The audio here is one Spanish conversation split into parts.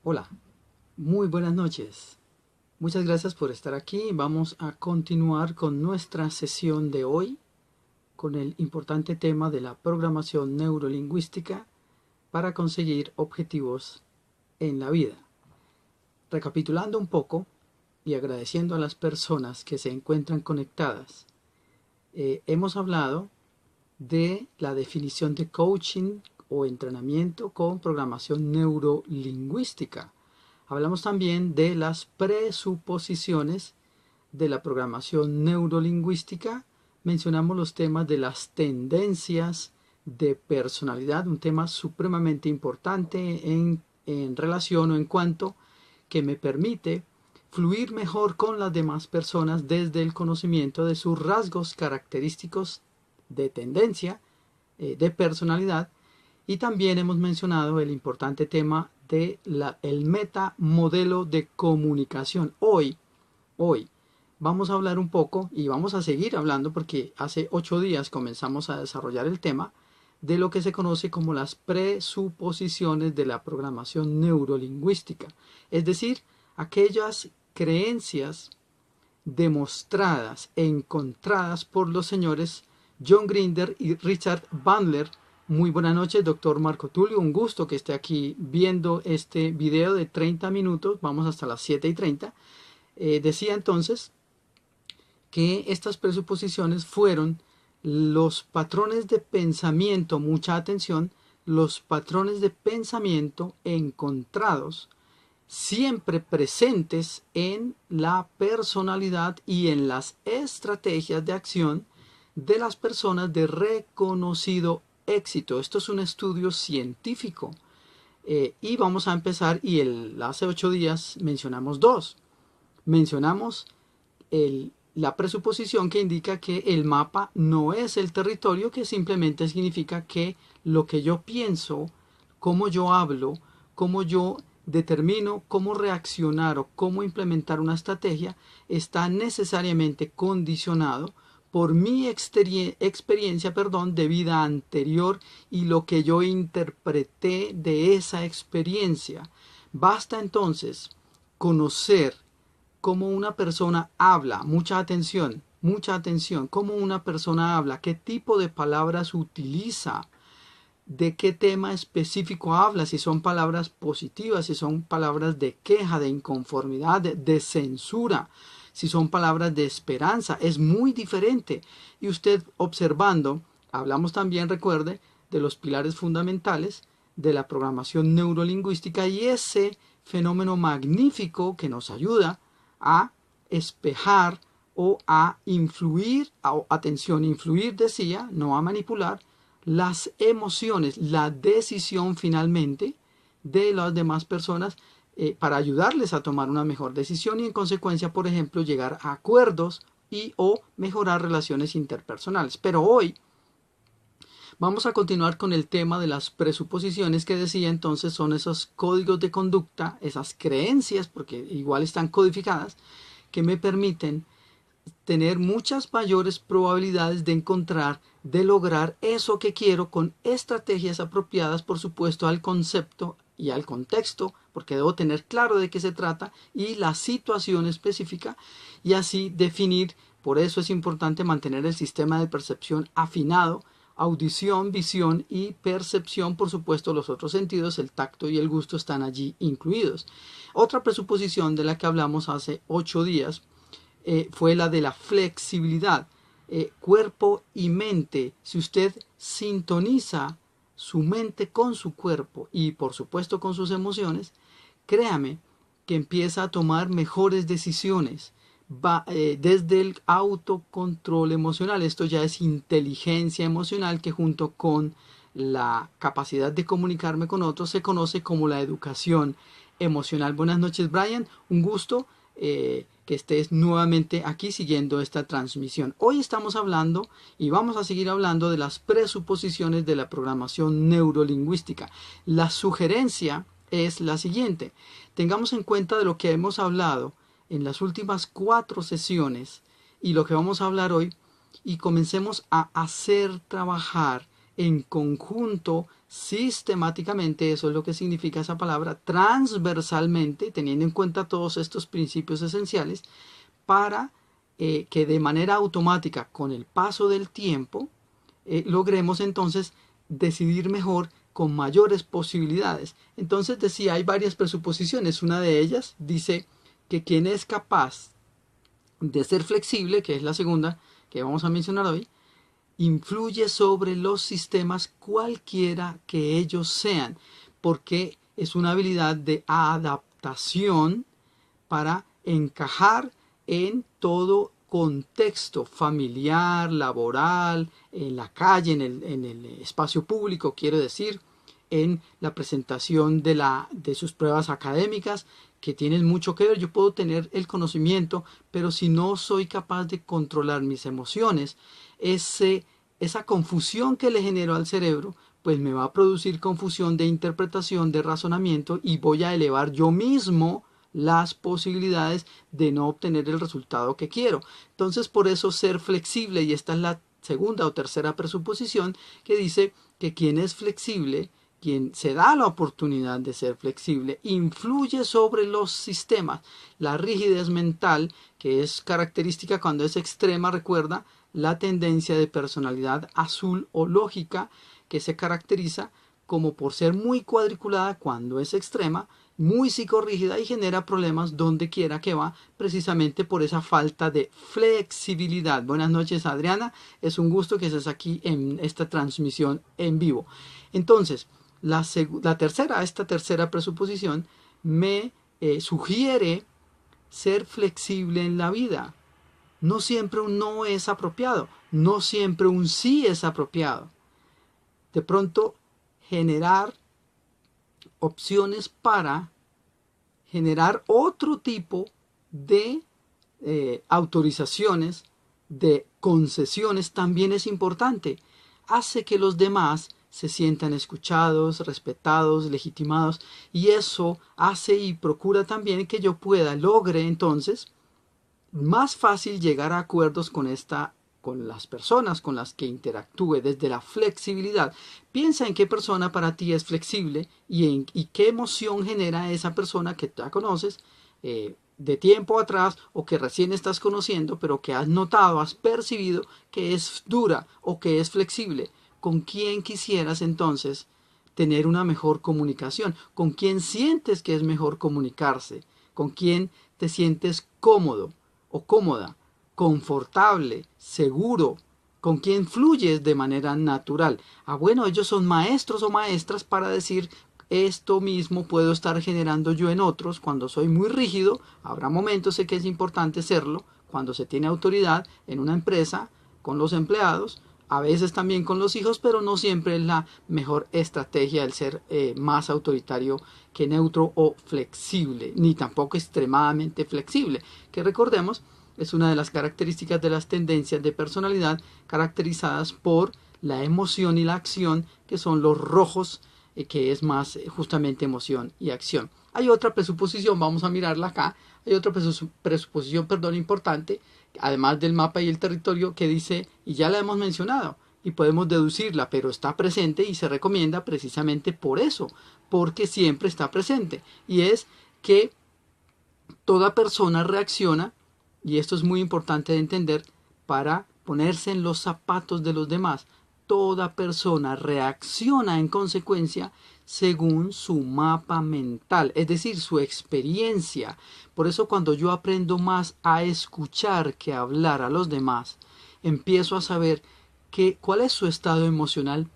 Hola, muy buenas noches. Muchas gracias por estar aquí. Vamos a continuar con nuestra sesión de hoy con el importante tema de la programación neurolingüística para conseguir objetivos en la vida. Recapitulando un poco y agradeciendo a las personas que se encuentran conectadas, hemos hablado de la definición de coaching o entrenamiento con programación neurolingüística. Hablamos también de las presuposiciones de la programación neurolingüística. Mencionamos los temas de las tendencias de personalidad, un tema supremamente importante en relación o en cuanto que me permite fluir mejor con las demás personas desde el conocimiento de sus rasgos característicos de tendencia, de personalidad. Y también hemos mencionado el importante tema de el metamodelo de comunicación. Hoy vamos a hablar un poco y vamos a seguir hablando porque hace 8 días comenzamos a desarrollar el tema de lo que se conoce como las presuposiciones de la programación neurolingüística. Es decir, aquellas creencias demostradas e encontradas por los señores John Grinder y Richard Bandler. Muy buenas noches, doctor Marco Tulio. Un gusto que esté aquí viendo este video de 30 minutos. Vamos hasta las 7:30. Decía entonces que estas presuposiciones fueron los patrones de pensamiento, mucha atención, los patrones de pensamiento encontrados, siempre presentes en la personalidad y en las estrategias de acción de las personas de reconocido éxito. Esto es un estudio científico. Y vamos a empezar, y hace 8 días mencionamos dos. Mencionamos la presuposición que indica que el mapa no es el territorio, que simplemente significa que lo que yo pienso, cómo yo hablo, cómo yo determino cómo reaccionar o cómo implementar una estrategia, está necesariamente condicionado por mi experiencia de vida anterior y lo que yo interpreté de esa experiencia. Basta entonces conocer cómo una persona habla, mucha atención, cómo una persona habla, qué tipo de palabras utiliza, de qué tema específico habla, si son palabras positivas, si son palabras de queja, de inconformidad, de censura, si son palabras de esperanza. Es muy diferente. Y usted observando, hablamos también, recuerde, de los pilares fundamentales de la programación neurolingüística y ese fenómeno magnífico que nos ayuda a espejar o a influir, atención, influir decía, no a manipular, las emociones, la decisión finalmente de las demás personas para ayudarles a tomar una mejor decisión y en consecuencia, por ejemplo, llegar a acuerdos y o mejorar relaciones interpersonales. Pero hoy vamos a continuar con el tema de las presuposiciones que decía entonces son esos códigos de conducta, esas creencias, porque igual están codificadas, que me permiten tener muchas mayores probabilidades de encontrar, de lograr eso que quiero con estrategias apropiadas, por supuesto, al concepto y al contexto, porque debo tener claro de qué se trata y la situación específica y así definir. Por eso es importante mantener el sistema de percepción afinado, audición, visión y percepción, por supuesto los otros sentidos, el tacto y el gusto están allí incluidos. Otra presuposición de la que hablamos hace 8 días fue la de la flexibilidad, cuerpo y mente. Si usted sintoniza su mente con su cuerpo y por supuesto con sus emociones, créame que empieza a tomar mejores decisiones. Desde el autocontrol emocional, esto ya es inteligencia emocional que junto con la capacidad de comunicarme con otros se conoce como la educación emocional. Buenas noches, Brian, un gusto que estés nuevamente aquí siguiendo esta transmisión. Hoy estamos hablando y vamos a seguir hablando de las presuposiciones de la programación neurolingüística. La sugerencia es la siguiente: tengamos en cuenta de lo que hemos hablado en las últimas 4 sesiones y lo que vamos a hablar hoy y comencemos a hacer trabajar en conjunto, sistemáticamente, eso es lo que significa esa palabra, transversalmente, teniendo en cuenta todos estos principios esenciales, para que de manera automática, con el paso del tiempo, logremos entonces decidir mejor con mayores posibilidades. Entonces decía, hay varias presuposiciones. Una de ellas dice que quien es capaz de ser flexible, que es la segunda que vamos a mencionar hoy, influye sobre los sistemas cualquiera que ellos sean, porque es una habilidad de adaptación para encajar en todo contexto familiar, laboral, en la calle, en el espacio público, quiero decir, en la presentación de sus pruebas académicas, que tienen mucho que ver. Yo puedo tener el conocimiento, pero si no soy capaz de controlar mis emociones, esa confusión que le genero al cerebro, pues me va a producir confusión de interpretación, de razonamiento, y voy a elevar yo mismo las posibilidades de no obtener el resultado que quiero. Entonces, por eso ser flexible, y esta es la segunda o tercera presuposición, que dice que quien es flexible, quien se da la oportunidad de ser flexible, influye sobre los sistemas. La rigidez mental, que es característica cuando es extrema, recuerda la tendencia de personalidad azul o lógica, que se caracteriza como por ser muy cuadriculada cuando es extrema, muy psicorrígida, y genera problemas donde quiera que va, precisamente por esa falta de flexibilidad. Buenas noches, Adriana, es un gusto que estés aquí en esta transmisión en vivo. Entonces, esta tercera presuposición me sugiere ser flexible en la vida. No siempre un no es apropiado, no siempre un sí es apropiado. De pronto, generar opciones para generar otro tipo de autorizaciones, de concesiones, también es importante. Hace que los demás se sientan escuchados, respetados, legitimados, y eso hace y procura también que yo logre entonces más fácil llegar a acuerdos con las personas con las que interactúe desde la flexibilidad. Piensa en qué persona para ti es flexible y qué emoción genera esa persona que ya conoces de tiempo atrás, o que recién estás conociendo, pero que has notado, has percibido que es dura o que es flexible. ¿Con quién quisieras entonces tener una mejor comunicación? ¿Con quién sientes que es mejor comunicarse? ¿Con quién te sientes cómodo o cómoda, confortable, seguro, con quien fluyes de manera natural? Bueno, ellos son maestros o maestras para decir, esto mismo puedo estar generando yo en otros. Cuando soy muy rígido, habrá momentos en que es importante serlo, cuando se tiene autoridad en una empresa, con los empleados, a veces también con los hijos, pero no siempre es la mejor estrategia el ser más autoritario que neutro o flexible, ni tampoco extremadamente flexible, que recordemos es una de las características de las tendencias de personalidad caracterizadas por la emoción y la acción, que son los rojos, que es más justamente emoción y acción. Hay otra presuposición, vamos a mirarla acá, hay otra presuposición, importante, además del mapa y el territorio, que dice, y ya la hemos mencionado, y podemos deducirla, pero está presente y se recomienda precisamente por eso, porque siempre está presente, y es que toda persona reacciona, y esto es muy importante de entender para ponerse en los zapatos de los demás. Toda persona reacciona en consecuencia según su mapa mental, es decir, su experiencia. Por eso cuando yo aprendo más a escuchar que a hablar a los demás, empiezo a saber cuál es su estado emocional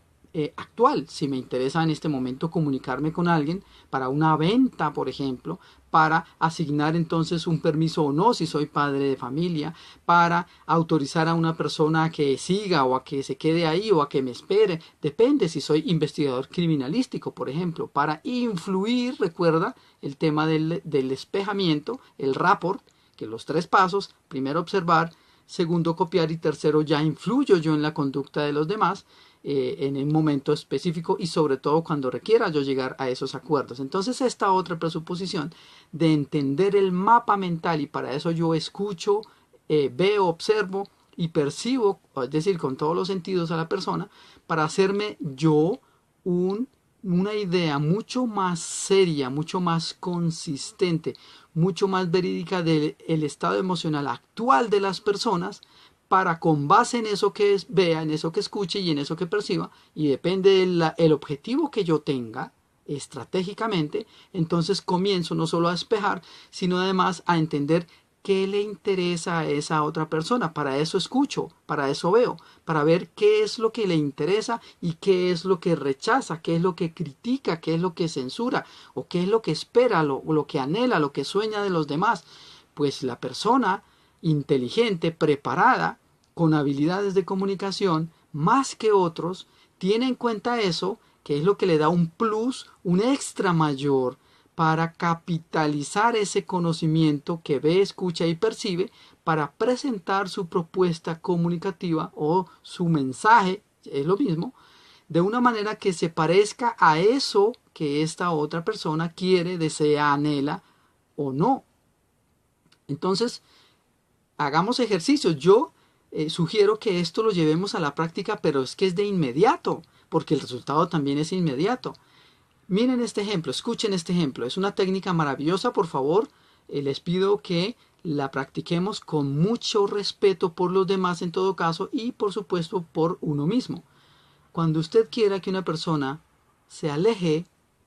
actual. Si me interesa en este momento comunicarme con alguien para una venta, por ejemplo, para asignar entonces un permiso o no, si soy padre de familia, para autorizar a una persona a que siga o a que se quede ahí o a que me espere, depende si soy investigador criminalístico, por ejemplo, para influir, recuerda el tema del espejamiento, el rapport, que los 3 pasos, primero observar, segundo copiar y tercero ya influyo yo en la conducta de los demás en un momento específico, y sobre todo cuando requiera yo llegar a esos acuerdos. Entonces esta otra presuposición de entender el mapa mental, y para eso yo escucho, veo, observo y percibo, es decir, con todos los sentidos a la persona, para hacerme yo una idea mucho más seria, mucho más consistente, mucho más verídica del estado emocional actual de las personas, para con base en eso que vea, en eso que escuche y en eso que perciba, y depende del objetivo que yo tenga estratégicamente, entonces comienzo no solo a despejar, sino además a entender qué le interesa a esa otra persona. Para eso escucho, para eso veo, para ver qué es lo que le interesa y qué es lo que rechaza, qué es lo que critica, qué es lo que censura o qué es lo que espera, lo que anhela, lo que sueña de los demás. Pues la persona inteligente, preparada, con habilidades de comunicación, más que otros, tiene en cuenta eso, que es lo que le da un plus, un extra mayor, para capitalizar ese conocimiento que ve, escucha y percibe, para presentar su propuesta comunicativa o su mensaje, es lo mismo, de una manera que se parezca a eso que esta otra persona quiere, desea, anhela o no. Entonces, hagamos ejercicios. Yo sugiero que esto lo llevemos a la práctica, pero es que es de inmediato, porque el resultado también es inmediato. Miren este ejemplo, escuchen este ejemplo. Es una técnica maravillosa, por favor. Les pido que la practiquemos con mucho respeto por los demás en todo caso y por supuesto por uno mismo. Cuando usted quiera que una persona se aleje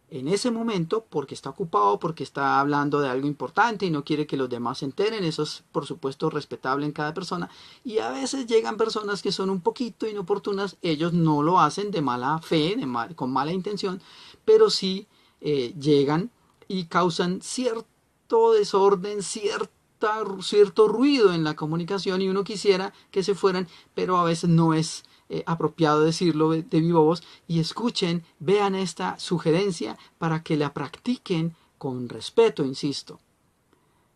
en ese momento porque está ocupado, porque está hablando de algo importante y no quiere que los demás se enteren, eso es por supuesto respetable en cada persona, y a veces llegan personas que son un poquito inoportunas. Ellos no lo hacen de mala fe, con mala intención, pero sí llegan y causan cierto desorden, cierto ruido en la comunicación, y uno quisiera que se fueran, pero a veces no es apropiado decirlo de viva voz. Y escuchen, vean esta sugerencia para que la practiquen con respeto, insisto.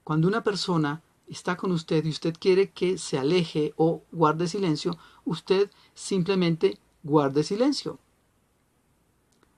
Cuando una persona está con usted y usted quiere que se aleje o guarde silencio, usted simplemente guarde silencio.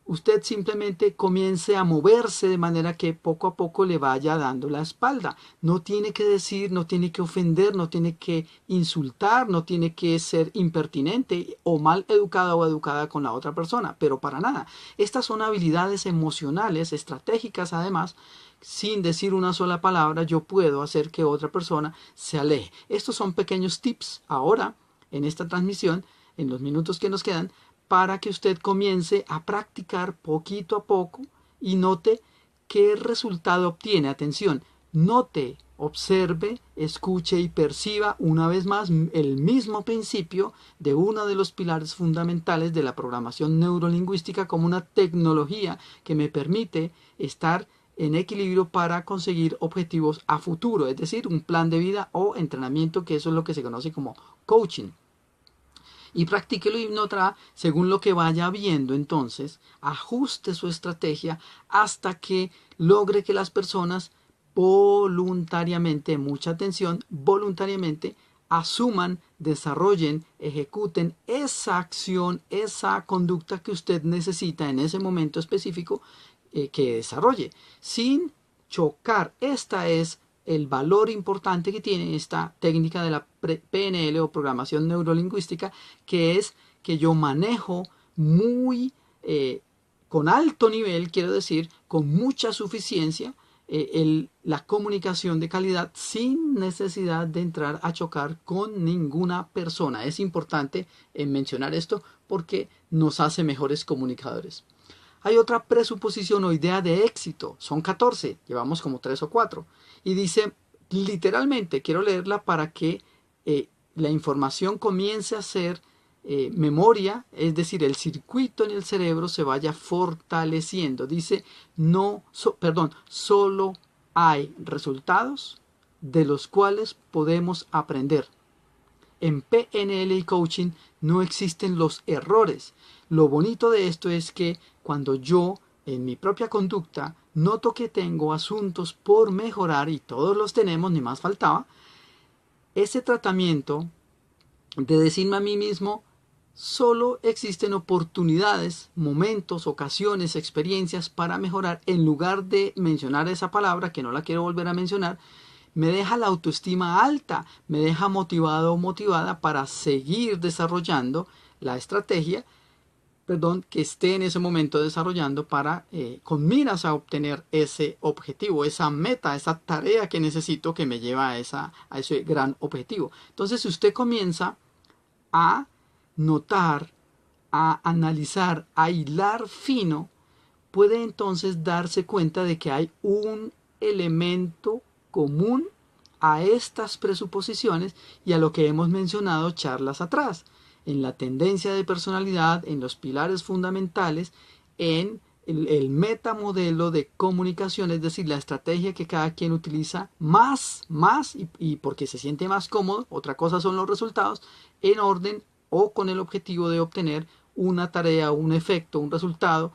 Usted simplemente comience a moverse de manera que poco a poco le vaya dando la espalda. No tiene que decir, no tiene que ofender, no tiene que insultar, no tiene que ser impertinente o mal educado o educada con la otra persona, pero para nada. Estas son habilidades emocionales, estratégicas además. Sin decir una sola palabra, yo puedo hacer que otra persona se aleje. Estos son pequeños tips ahora, en esta transmisión, en los minutos que nos quedan, para que usted comience a practicar poquito a poco y note qué resultado obtiene. Atención, note, observe, escuche y perciba una vez más el mismo principio de uno de los pilares fundamentales de la programación neurolingüística como una tecnología que me permite estar en equilibrio para conseguir objetivos a futuro, es decir, un plan de vida o entrenamiento, que eso es lo que se conoce como coaching. Y practíquelo y notará, según lo que vaya viendo, entonces ajuste su estrategia hasta que logre que las personas voluntariamente, mucha atención, voluntariamente asuman, desarrollen, ejecuten esa acción, esa conducta que usted necesita en ese momento específico que desarrolle, sin chocar. Esta es el valor importante que tiene esta técnica de la PNL o programación neurolingüística, que es que yo manejo muy con alto nivel, quiero decir, con mucha suficiencia, la comunicación de calidad sin necesidad de entrar a chocar con ninguna persona. Es importante mencionar esto porque nos hace mejores comunicadores. Hay otra presuposición o idea de éxito, son 14, llevamos como 3 o 4, y dice literalmente, quiero leerla para que la información comience a ser memoria, es decir, el circuito en el cerebro se vaya fortaleciendo. Dice, solo hay resultados de los cuales podemos aprender. En PNL y coaching no existen los errores. Lo bonito de esto es que cuando yo, en mi propia conducta, noto que tengo asuntos por mejorar, y todos los tenemos, ni más faltaba, ese tratamiento de decirme a mí mismo, solo existen oportunidades, momentos, ocasiones, experiencias para mejorar, en lugar de mencionar esa palabra, que no la quiero volver a mencionar, me deja la autoestima alta, me deja motivado o motivada para seguir desarrollando la estrategia, perdón, que esté en ese momento desarrollando para con miras a obtener ese objetivo, esa meta, esa tarea que necesito que me lleva a ese gran objetivo. Entonces, si usted comienza a notar, a analizar, a hilar fino, puede entonces darse cuenta de que hay un elemento común a estas presuposiciones y a lo que hemos mencionado charlas atrás, en la tendencia de personalidad, en los pilares fundamentales, en el metamodelo de comunicación, es decir, la estrategia que cada quien utiliza más y porque se siente más cómodo, otra cosa son los resultados, en orden o con el objetivo de obtener una tarea, un efecto, un resultado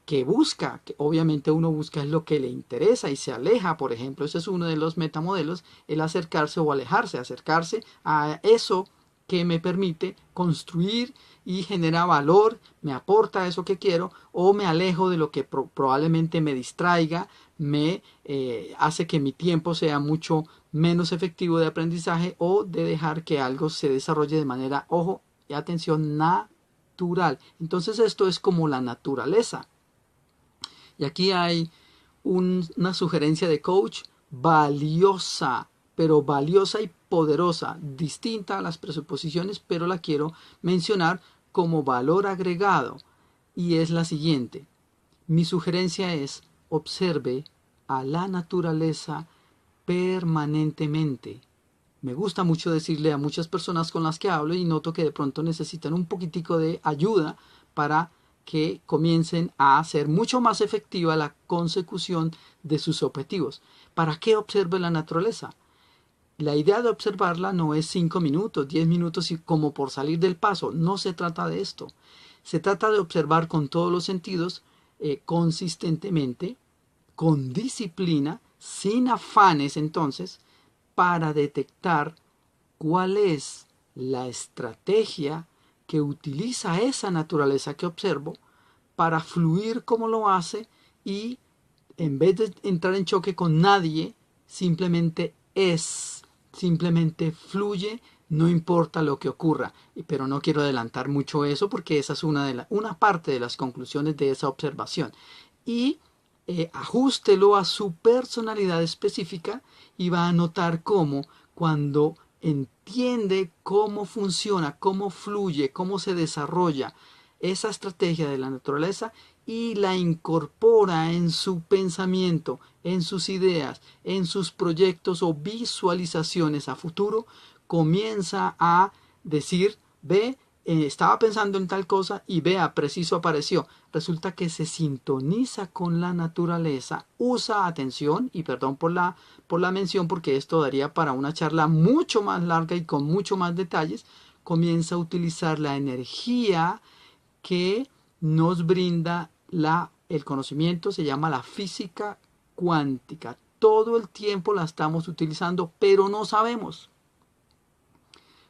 que busca, que obviamente uno busca es lo que le interesa y se aleja, por ejemplo, ese es uno de los metamodelos, el acercarse o alejarse, acercarse a eso que me permite construir y genera valor, me aporta eso que quiero, o me alejo de lo que probablemente me distraiga, me hace que mi tiempo sea mucho menos efectivo de aprendizaje o de dejar que algo se desarrolle de manera, ojo y atención, natural. Entonces esto es como la naturaleza. Y aquí hay una sugerencia de coach valiosa, pero valiosa y poderosa, distinta a las presuposiciones, pero la quiero mencionar como valor agregado. Y es la siguiente. Mi sugerencia es: observe a la naturaleza permanentemente. Me gusta mucho decirle a muchas personas con las que hablo y noto que de pronto necesitan un poquitico de ayuda para que comiencen a hacer mucho más efectiva la consecución de sus objetivos. ¿Para qué observe la naturaleza? La idea de observarla no es 5 minutos, 10 minutos y como por salir del paso. No se trata de esto. Se trata de observar con todos los sentidos, consistentemente, con disciplina, sin afanes entonces, para detectar cuál es la estrategia que utiliza esa naturaleza que observo para fluir como lo hace y en vez de entrar en choque con nadie, simplemente es, simplemente fluye, no importa lo que ocurra. Pero no quiero adelantar mucho eso porque esa es una parte de las conclusiones de esa observación. Y ajústelo a su personalidad específica y va a notar cómo cuando entiende cómo funciona, cómo fluye, cómo se desarrolla esa estrategia de la naturaleza y la incorpora en su pensamiento, en sus ideas, en sus proyectos o visualizaciones a futuro, comienza a decir: ve, estaba pensando en tal cosa y vea, preciso apareció. Resulta que se sintoniza con la naturaleza, usa atención, y perdón por la mención porque esto daría para una charla mucho más larga y con mucho más detalles. Comienza a utilizar la energía que nos brinda el conocimiento, se llama la física cuántica. Todo el tiempo la estamos utilizando, pero no sabemos.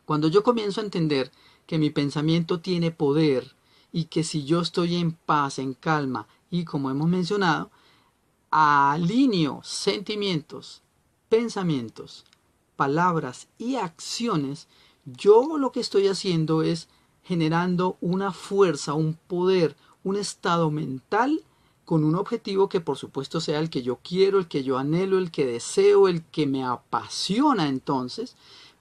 Cuando yo comienzo a entender que mi pensamiento tiene poder y que si yo estoy en paz, en calma y, como hemos mencionado, alineo sentimientos, pensamientos, palabras y acciones, yo lo que estoy haciendo es generando una fuerza, un poder, un estado mental con un objetivo que por supuesto sea el que yo quiero, el que yo anhelo, el que deseo, el que me apasiona. Entonces,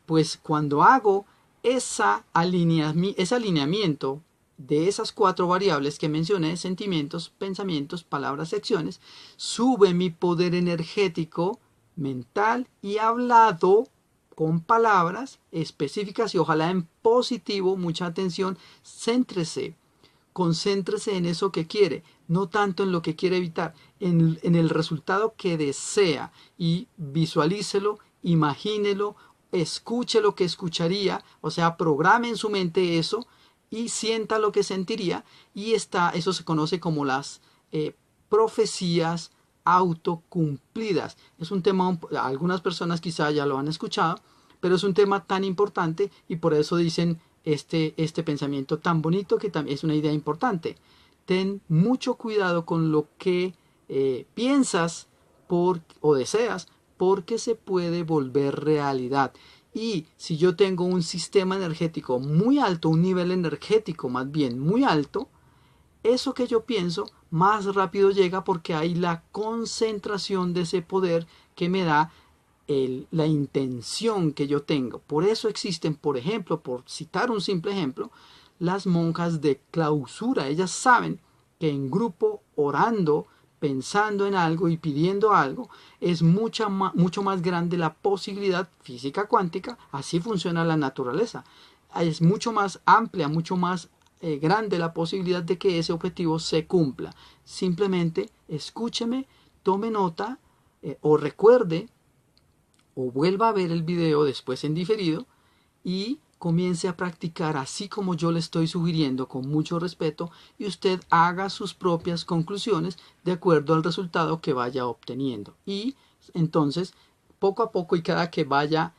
pues cuando hago ese alineamiento de esas 4 variables que mencioné, sentimientos, pensamientos, palabras y acciones, sube mi poder energético, mental y hablado con palabras específicas y ojalá en positivo. Mucha atención, concéntrese en eso que quiere, no tanto en lo que quiere evitar, en el resultado que desea, y visualícelo, imagínelo, escuche lo que escucharía, o sea, programe en su mente eso y sienta lo que sentiría, y eso se conoce como las profecías autocumplidas. Es un tema, algunas personas quizá ya lo han escuchado, pero es un tema tan importante y por eso dicen este pensamiento tan bonito, que también es una idea importante. Ten mucho cuidado con lo que piensas o deseas, porque se puede volver realidad. Y si yo tengo un sistema energético muy alto, un nivel energético más bien muy alto, eso que yo pienso más rápido llega porque hay la concentración de ese poder que me da la intención que yo tengo. Por eso existen, por ejemplo, por citar un simple ejemplo, las monjas de clausura. Ellas saben que en grupo, orando, pensando en algo y pidiendo algo, es mucho más grande la posibilidad física cuántica. Así funciona la naturaleza. Es mucho más amplia, mucho más grande la posibilidad de que ese objetivo se cumpla. Simplemente escúcheme, tome nota o recuerde o vuelva a ver el video después en diferido y comience a practicar así como yo le estoy sugiriendo con mucho respeto, y usted haga sus propias conclusiones de acuerdo al resultado que vaya obteniendo. Y entonces, poco a poco y cada que vaya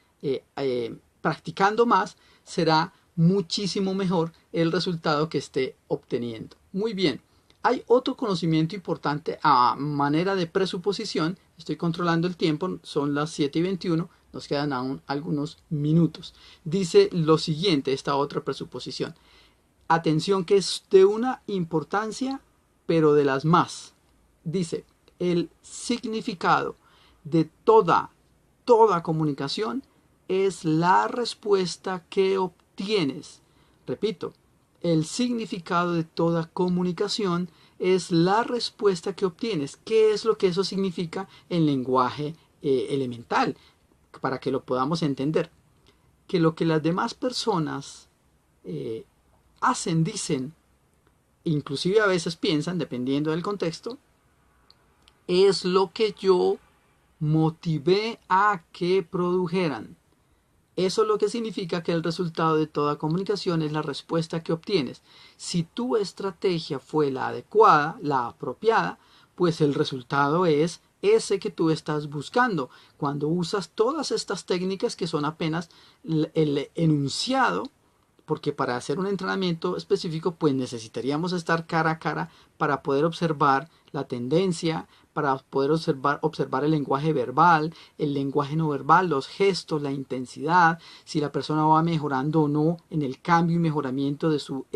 practicando más, será muchísimo mejor el resultado que esté obteniendo. Muy bien. Hay otro conocimiento importante a manera de presuposición. Estoy controlando el tiempo, son las 7:21, nos quedan aún algunos minutos. Dice lo siguiente, esta otra presuposición. Atención, que es de una importancia, pero de las más. Dice, el significado de toda comunicación es la respuesta que obtienes. Repito, el significado de toda comunicación es la respuesta que obtienes. ¿Qué es lo que eso significa en lenguaje elemental? Para que lo podamos entender. Que lo que las demás personas hacen, dicen, inclusive a veces piensan, dependiendo del contexto, es lo que yo motivé a que produjeran. Eso es lo que significa que el resultado de toda comunicación es la respuesta que obtienes. Si tu estrategia fue la adecuada, la apropiada, pues el resultado es ese que tú estás buscando. Cuando usas todas estas técnicas que son apenas el enunciado, porque para hacer un entrenamiento específico pues necesitaríamos estar cara a cara para poder observar la tendencia, para poder observar el lenguaje verbal, el lenguaje no verbal, los gestos, la intensidad, si la persona va mejorando o no en el cambio y mejoramiento de su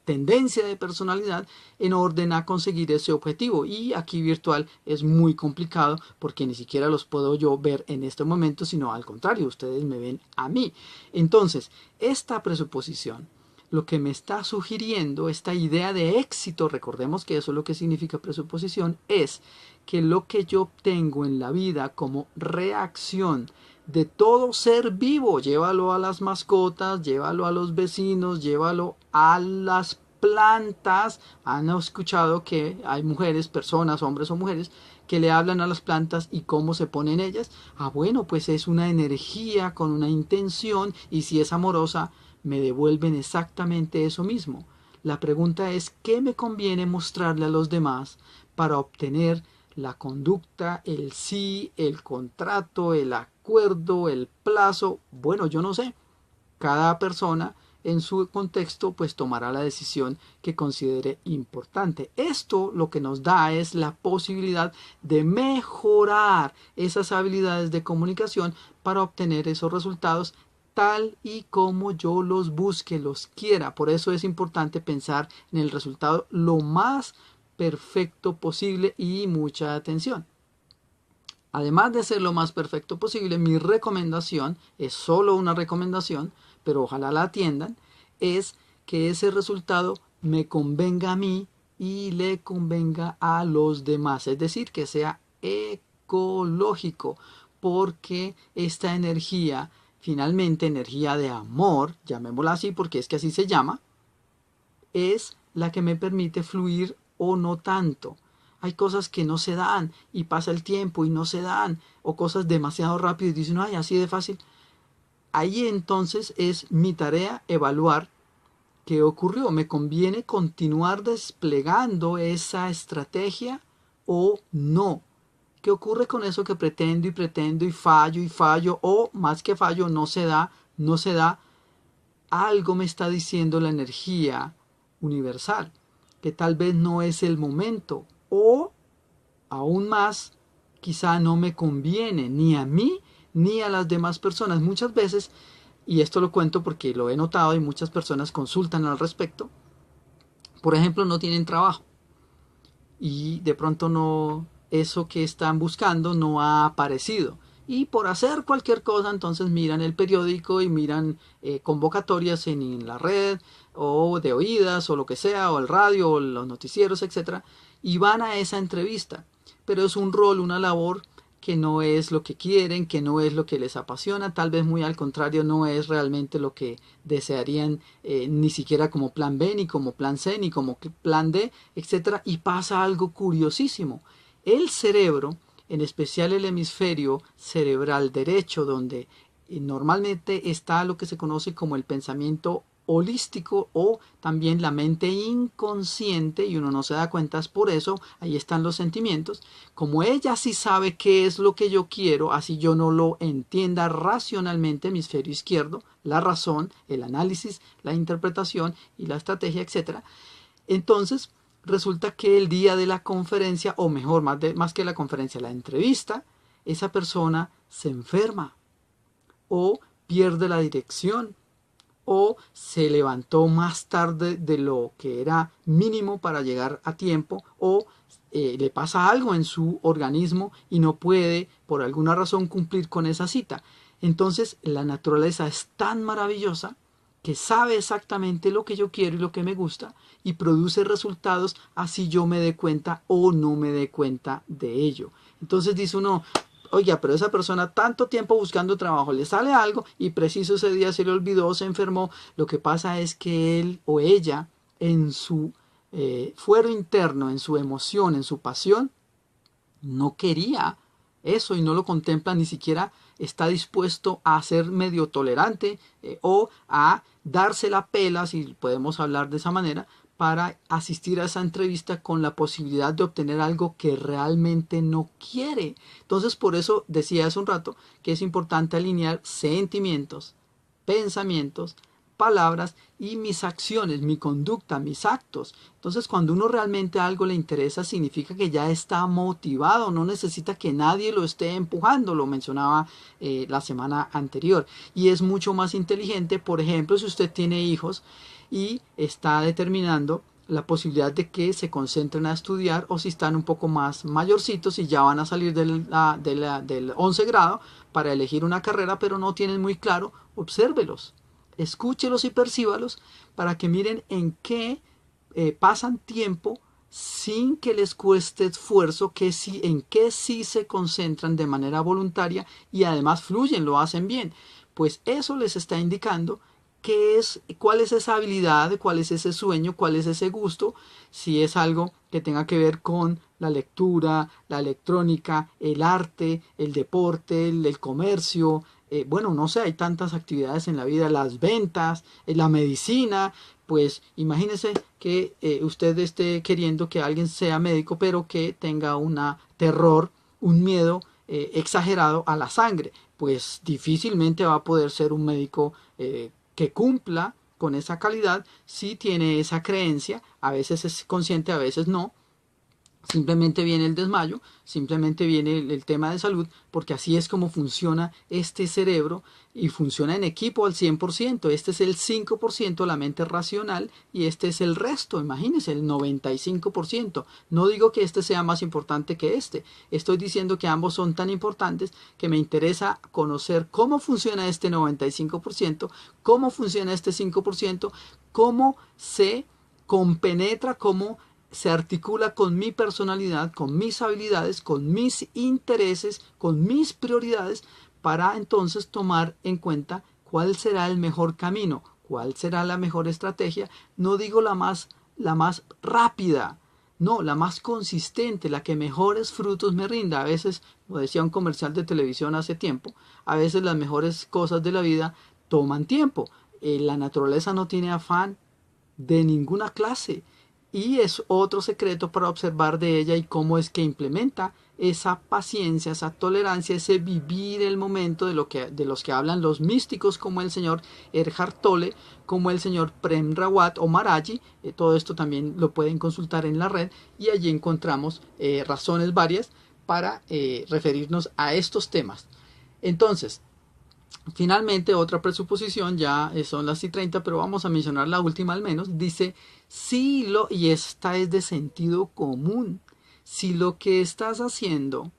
tendencia de personalidad en orden a conseguir ese objetivo. Y aquí virtual es muy complicado porque ni siquiera los puedo yo ver en este momento, sino al contrario, ustedes me ven a mí. Entonces, esta presuposición, lo que me está sugiriendo, esta idea de éxito, recordemos que eso es lo que significa presuposición, es que lo que yo obtengo en la vida como reacción de todo ser vivo, llévalo a las mascotas, llévalo a los vecinos, llévalo a las plantas. Han escuchado que hay mujeres, personas, hombres o mujeres, que le hablan a las plantas y cómo se ponen ellas. Bueno, pues es una energía con una intención, y si es amorosa, me devuelven exactamente eso mismo. La pregunta es, ¿qué me conviene mostrarle a los demás para obtener la conducta, el sí, el contrato, el acuerdo, el plazo? Bueno, yo no sé. Cada persona en su contexto pues tomará la decisión que considere importante. Esto lo que nos da es la posibilidad de mejorar esas habilidades de comunicación para obtener esos resultados tal y como yo los busque, los quiera. Por eso es importante pensar en el resultado lo más perfecto posible y mucha atención. Además de ser lo más perfecto posible, mi recomendación, es solo una recomendación, pero ojalá la atiendan, es que ese resultado me convenga a mí y le convenga a los demás. Es decir, que sea ecológico, porque esta energía, finalmente energía de amor, llamémosla así porque es que así se llama, es la que me permite fluir o no tanto. Hay cosas que no se dan y pasa el tiempo y no se dan, o cosas demasiado rápido y dicen, ay, así de fácil. Ahí entonces es mi tarea evaluar qué ocurrió. ¿Me conviene continuar desplegando esa estrategia o no? ¿Qué ocurre con eso que pretendo y fallo, o más que fallo, no se da, no se da? Algo me está diciendo la energía universal, que tal vez no es el momento, o aún más, quizá no me conviene ni a mí ni a las demás personas. Muchas veces, y esto lo cuento porque lo he notado y muchas personas consultan al respecto, por ejemplo, no tienen trabajo y de pronto no, eso que están buscando no ha aparecido. Y por hacer cualquier cosa, entonces miran el periódico y miran convocatorias en la red o de oídas o lo que sea, o el radio o los noticieros, etcétera, y van a esa entrevista. Pero es un rol, una labor que no es lo que quieren, que no es lo que les apasiona, tal vez muy al contrario, no es realmente lo que desearían, ni siquiera como plan B, ni como plan C, ni como plan D, etcétera. Y pasa algo curiosísimo. El cerebro, en especial el hemisferio cerebral derecho, donde normalmente está lo que se conoce como el pensamiento holístico o también la mente inconsciente, y uno no se da cuenta, es por eso, ahí están los sentimientos. Como ella sí sabe qué es lo que yo quiero, así yo no lo entienda racionalmente, hemisferio izquierdo, la razón, el análisis, la interpretación y la estrategia, etcétera. Entonces resulta que el día de la conferencia, o mejor, más que la conferencia, la entrevista, esa persona se enferma o pierde la dirección o se levantó más tarde de lo que era mínimo para llegar a tiempo, o le pasa algo en su organismo y no puede por alguna razón cumplir con esa cita. Entonces la naturaleza es tan maravillosa que sabe exactamente lo que yo quiero y lo que me gusta y produce resultados así yo me dé cuenta o no me dé cuenta de ello. Entonces dice uno, oiga, pero esa persona tanto tiempo buscando trabajo, le sale algo y preciso ese día se le olvidó, se enfermó. Lo que pasa es que él o ella en su fuero interno, en su emoción, en su pasión, no quería eso y no lo contempla, ni siquiera está dispuesto a ser medio tolerante o a darse la pela, si podemos hablar de esa manera, para asistir a esa entrevista con la posibilidad de obtener algo que realmente no quiere. Entonces, por eso decía hace un rato que es importante alinear sentimientos, pensamientos, palabras y mis acciones, mi conducta, mis actos. Entonces, cuando uno realmente algo le interesa, significa que ya está motivado, no necesita que nadie lo esté empujando, lo mencionaba la semana anterior. Y es mucho más inteligente, por ejemplo, si usted tiene hijos y está determinando la posibilidad de que se concentren a estudiar, o si están un poco más mayorcitos y ya van a salir del 11 grado para elegir una carrera, pero no tienen muy claro, obsérvelos, escúchelos y percíbalos para que miren en qué pasan tiempo sin que les cueste esfuerzo, en qué sí se concentran de manera voluntaria y además fluyen, lo hacen bien. Pues eso les está indicando cuál es esa habilidad, cuál es ese sueño, cuál es ese gusto, si es algo que tenga que ver con la lectura, la electrónica, el arte, el deporte, el comercio. Bueno, no sé, hay tantas actividades en la vida, las ventas, la medicina. Pues imagínese que usted esté queriendo que alguien sea médico, pero que tenga un terror, un miedo exagerado a la sangre. Pues difícilmente va a poder ser un médico que cumpla con esa calidad si tiene esa creencia. A veces es consciente, a veces no. Simplemente viene el desmayo, simplemente viene el tema de salud, porque así es como funciona este cerebro y funciona en equipo al 100%. Este es el 5% la mente racional y este es el resto, imagínense, el 95%. No digo que este sea más importante que este, estoy diciendo que ambos son tan importantes que me interesa conocer cómo funciona este 95%, cómo funciona este 5%, cómo se compenetra, cómo se articula con mi personalidad, con mis habilidades, con mis intereses, con mis prioridades, para entonces tomar en cuenta cuál será el mejor camino, cuál será la mejor estrategia. No digo la más rápida, no, la más consistente, la que mejores frutos me rinda. A veces, como decía un comercial de televisión hace tiempo, a veces las mejores cosas de la vida toman tiempo. La naturaleza no tiene afán de ninguna clase. Y es otro secreto para observar de ella y cómo es que implementa esa paciencia, esa tolerancia, ese vivir el momento de los que hablan los místicos como el señor Eckhart Tolle, como el señor Prem Rawat o Maharaji. Todo esto también lo pueden consultar en la red y allí encontramos razones varias para referirnos a estos temas. Entonces, finalmente, otra presuposición, ya son las 30, pero vamos a mencionar la última al menos, dice, y esta es de sentido común, si lo que estás haciendo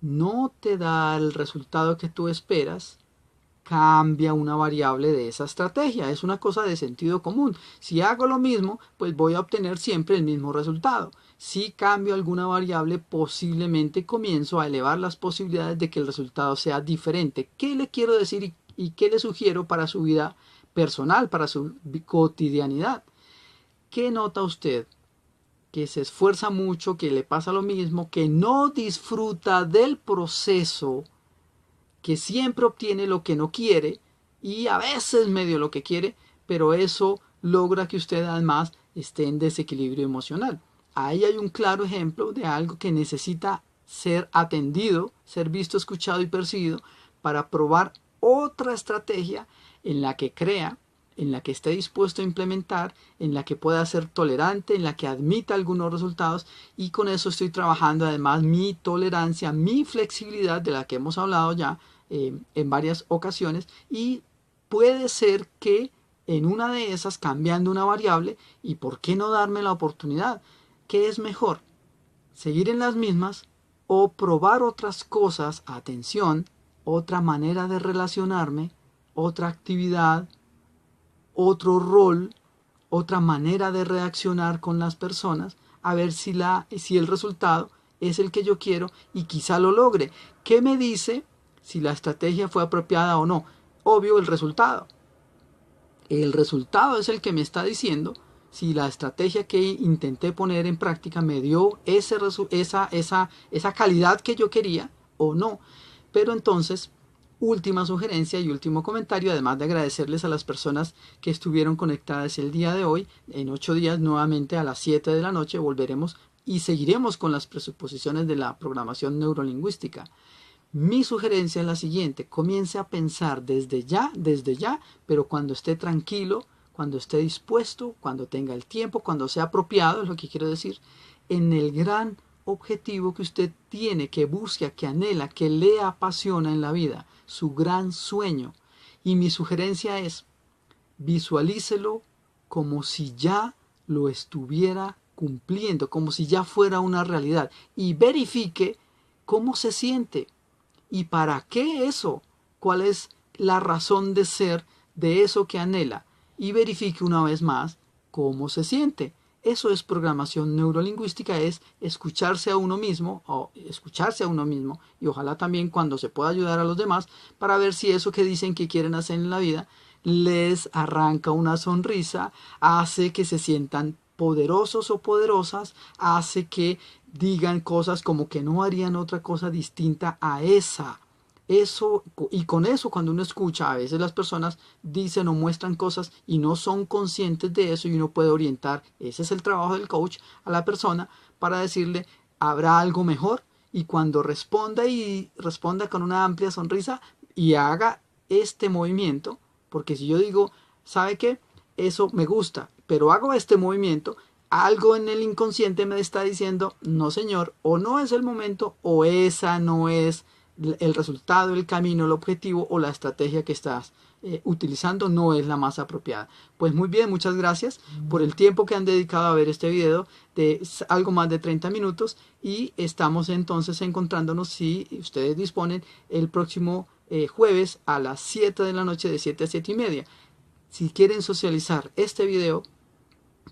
no te da el resultado que tú esperas, cambia una variable de esa estrategia. Es una cosa de sentido común. Si hago lo mismo, pues voy a obtener siempre el mismo resultado. Si cambio alguna variable, posiblemente comienzo a elevar las posibilidades de que el resultado sea diferente. ¿Qué le quiero decir y qué le sugiero para su vida personal, para su cotidianidad? ¿Qué nota usted? Que se esfuerza mucho, que le pasa lo mismo, que no disfruta del proceso, que siempre obtiene lo que no quiere y a veces medio lo que quiere, pero eso logra que usted además esté en desequilibrio emocional. Ahí hay un claro ejemplo de algo que necesita ser atendido, ser visto, escuchado y percibido para probar otra estrategia en la que crea, en la que esté dispuesto a implementar, en la que pueda ser tolerante, en la que admita algunos resultados, y con eso estoy trabajando además mi tolerancia, mi flexibilidad, de la que hemos hablado ya en varias ocasiones, y puede ser que en una de esas, cambiando una variable, y por qué no darme la oportunidad, ¿qué es mejor? ¿Seguir en las mismas o probar otras cosas? Atención, otra manera de relacionarme, otra actividad, otro rol, otra manera de reaccionar con las personas, a ver si el resultado es el que yo quiero y quizá lo logre. ¿Qué me dice si la estrategia fue apropiada o no? Obvio, el resultado. El resultado es el que me está diciendo si la estrategia que intenté poner en práctica me dio esa calidad que yo quería o no. Pero entonces, última sugerencia y último comentario, además de agradecerles a las personas que estuvieron conectadas el día de hoy. En 8 días nuevamente a las 7 de la noche volveremos y seguiremos con las presuposiciones de la programación neurolingüística. Mi sugerencia es la siguiente: comience a pensar desde ya, pero cuando esté tranquilo, cuando esté dispuesto, cuando tenga el tiempo, cuando sea apropiado, es lo que quiero decir, en el gran objetivo que usted tiene, que busca, que anhela, que le apasiona en la vida, su gran sueño. Y mi sugerencia es, visualícelo como si ya lo estuviera cumpliendo, como si ya fuera una realidad, y verifique cómo se siente. ¿Y para qué eso? ¿Cuál es la razón de ser de eso que anhela? Y verifique una vez más cómo se siente. Eso es programación neurolingüística, es escucharse a uno mismo, y ojalá también cuando se pueda ayudar a los demás, para ver si eso que dicen que quieren hacer en la vida les arranca una sonrisa, hace que se sientan poderosos o poderosas, hace que digan cosas como que no harían otra cosa distinta a esa. Eso, y con eso, cuando uno escucha, a veces las personas dicen o muestran cosas y no son conscientes de eso, y uno puede orientar, ese es el trabajo del coach, a la persona para decirle, ¿habrá algo mejor? Y cuando responda con una amplia sonrisa y haga este movimiento, porque si yo digo, ¿sabe qué? Eso me gusta, pero hago este movimiento, algo en el inconsciente me está diciendo, no señor, o no es el momento, o esa no es el resultado, el camino, el objetivo o la estrategia que estás utilizando no es la más apropiada. Pues muy bien, muchas gracias por el tiempo que han dedicado a ver este video de algo más de 30 minutos, y estamos entonces encontrándonos, si ustedes disponen, el próximo jueves a las 7 de la noche, de 7 a 7 y media. Si quieren socializar este video,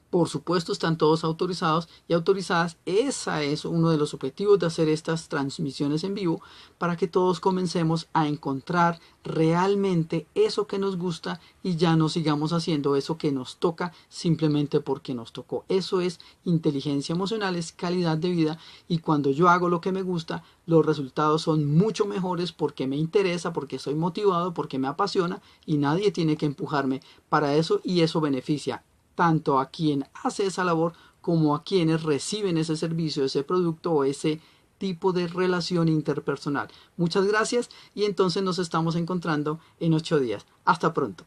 por supuesto están todos autorizados y autorizadas. Ese es uno de los objetivos de hacer estas transmisiones en vivo, para que todos comencemos a encontrar realmente eso que nos gusta y ya no sigamos haciendo eso que nos toca simplemente porque nos tocó. Eso es inteligencia emocional, es calidad de vida, y cuando yo hago lo que me gusta, los resultados son mucho mejores porque me interesa, porque soy motivado, porque me apasiona, y nadie tiene que empujarme para eso, y eso beneficia tanto a quien hace esa labor como a quienes reciben ese servicio, ese producto o ese tipo de relación interpersonal. Muchas gracias, y entonces nos estamos encontrando en 8 días. Hasta pronto.